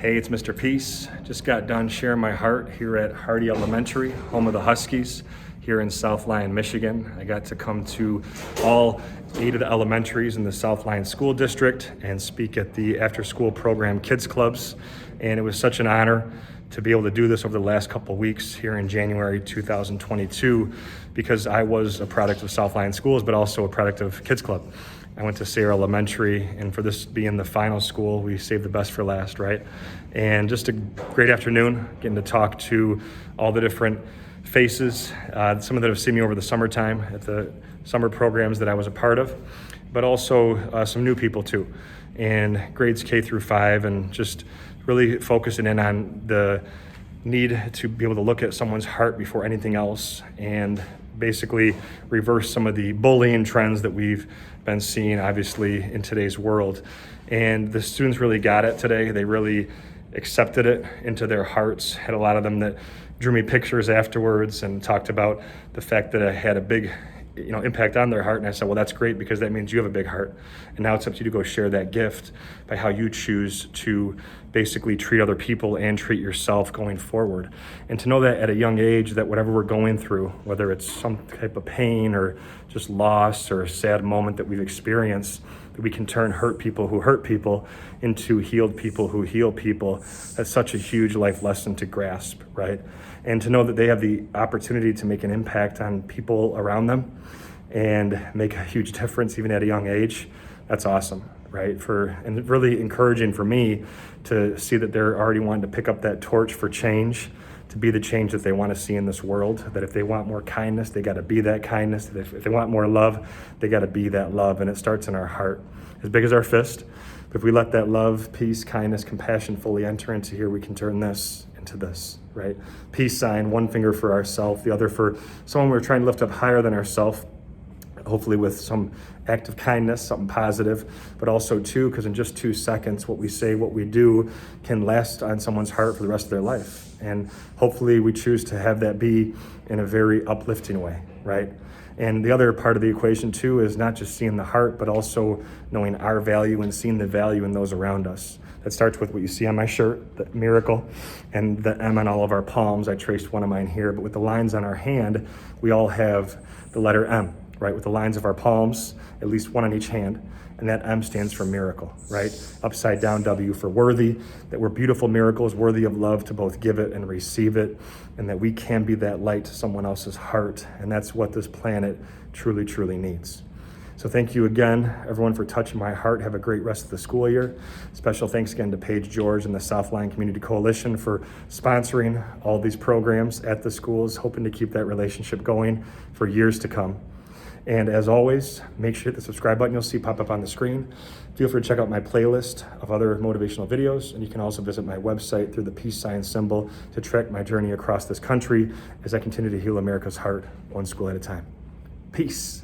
Hey, it's Mr. Peace. Just got done sharing my heart here at Hardy Elementary, home of the Huskies, here in South Lyon, Michigan. I got to come to all 8 of the elementaries in the South Lyon School District and speak at the after-school program Kids Clubs. And it was such an honor to be able to do this over the last couple of weeks here in January 2022, because I was a product of South Lyon Schools, but also a product of Kids Club. I went to Sayre Elementary, and for this being the final school, we saved the best for last, right? And just a great afternoon, getting to talk to all the different faces, some of them have seen me over the summertime at the summer programs that I was a part of, but also some new people too, and grades K through 5, and just really focusing in on the need to be able to look at someone's heart before anything else, and basically reverse some of the bullying trends that we've been seeing obviously in today's world. And the students really got it today. They really accepted it into their hearts. Had a lot of them that drew me pictures afterwards and talked about the fact that I had a big impact on their heart. And I said, well, that's great, because that means you have a big heart. And now it's up to you to go share that gift by how you choose to basically treat other people and treat yourself going forward. And to know that at a young age, that whatever we're going through, whether it's some type of pain or just loss or a sad moment that we've experienced, that we can turn hurt people who hurt people into healed people who heal people. That's such a huge life lesson to grasp, right? And to know that they have the opportunity to make an impact on people around them and make a huge difference even at a young age, that's awesome, right? And really encouraging for me to see that they're already wanting to pick up that torch for change, to be the change that they want to see in this world. That if they want more kindness, they got to be that kindness. That if they want more love, they got to be that love. And it starts in our heart, as big as our fist. But if we let that love, peace, kindness, compassion fully enter into here, we can turn this into this, right? Peace sign, one finger for ourselves, the other for someone we're trying to lift up higher than ourselves, hopefully with some act of kindness, something positive, but also too, because in just 2 seconds, what we say, what we do can last on someone's heart for the rest of their life. And hopefully we choose to have that be in a very uplifting way, right? And the other part of the equation too is not just seeing the heart, but also knowing our value and seeing the value in those around us. That starts with what you see on my shirt, the miracle, and the M on all of our palms. I traced one of mine here, but with the lines on our hand, we all have the letter M, right? With the lines of our palms, at least one on each hand. And that M stands for miracle, right? Upside down W for worthy, that we're beautiful miracles, worthy of love to both give it and receive it, and that we can be that light to someone else's heart. And that's what this planet truly, truly needs. So thank you again, everyone, for touching my heart. Have a great rest of the school year. Special thanks again to Paige George and the South Lyon Community Coalition for sponsoring all these programs at the schools, hoping to keep that relationship going for years to come. And as always, make sure to hit the subscribe button you'll see pop up on the screen. Feel free to check out my playlist of other motivational videos, and you can also visit my website through the peace sign symbol to track my journey across this country as I continue to heal America's heart, one school at a time. Peace.